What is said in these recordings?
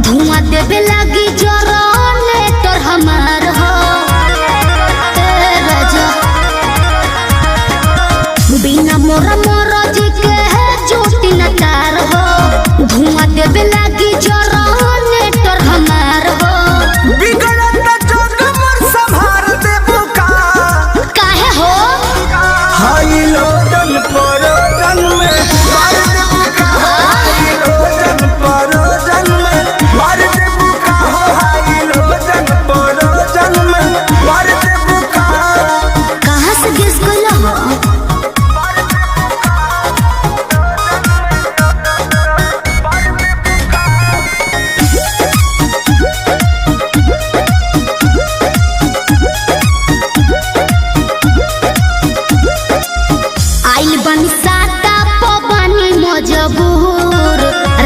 धुआं देवे लगी जरने तोर हमार हो राजा बिना मोरा मोरा जी के जोटी न तार हो धुआं देवे लगी जरने तोर हमार हो बिगड़त जोग मोर संभार देबो का काहे हो हाई लोटन परोजन में मार देबो का हाई लोटन परोजन में मार देबो का हाई लोटन परोजन में मार देबो का कहां से गेस कइला हो आइल बनी साता पवनी मजबूर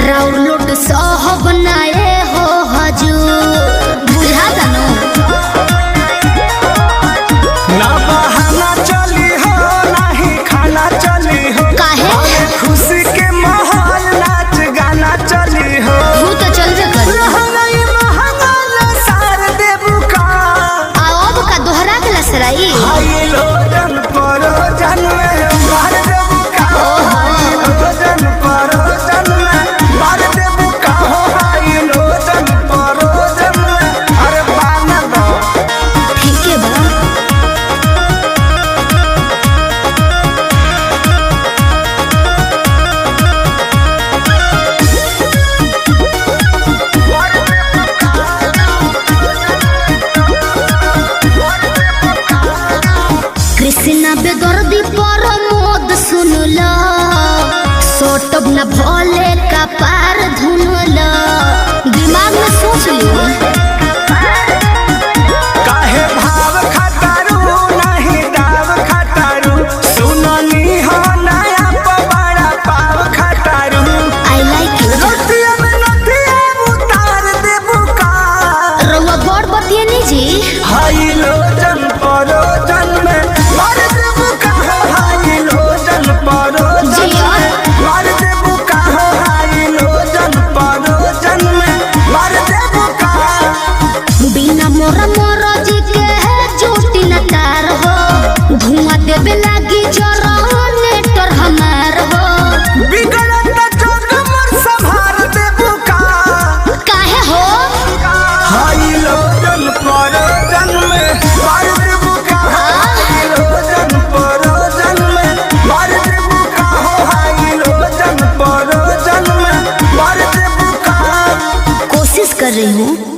राउर लोट सहब नाए हो हजूर बुझा जानो ना बहाना चली हो नाही खाना चली हो काहे खुशी के माहौल नाच गाना चली हो तू तो चलबे कर रहनई महंगा सार देबू का अब का दोहरा के लसराई हाई लोटन परोजन में मार देबू का हाई लोटन परोजन में मार देबू का हाई लोटन परोजन में अरे बाना दो ठीक है बा कृष्णा बेदर्दी पर मोद सुनला सोटब न भोले का पार धुनला दिमाग में सोच लियो काहे भाव खटारू नहीं दाव खटारू सुननी हो नया पवाड़ा पाव खटारू आई लाइक यू रतिया में नथिया उतार देबू का रउआ बड़ बतिए नी जी हाई लोटन परोजन में मार देबू का हाई लोटन परोजन जिया। में मार देबू का हाई लोटन परोजन में मार देबू का बिना मोरा मोरा जी के जोटी न तार हो धुआं देवे लागी जरने तोर हमार हो बिगड़त जोग मोर संभार देबू का काहे हो हाई लोटन परोजन में मार देबू का हाई लोटन परोजन में मार देबू का हाई लोटन परोजन में मार देबू का कोशिश कर रही हूँ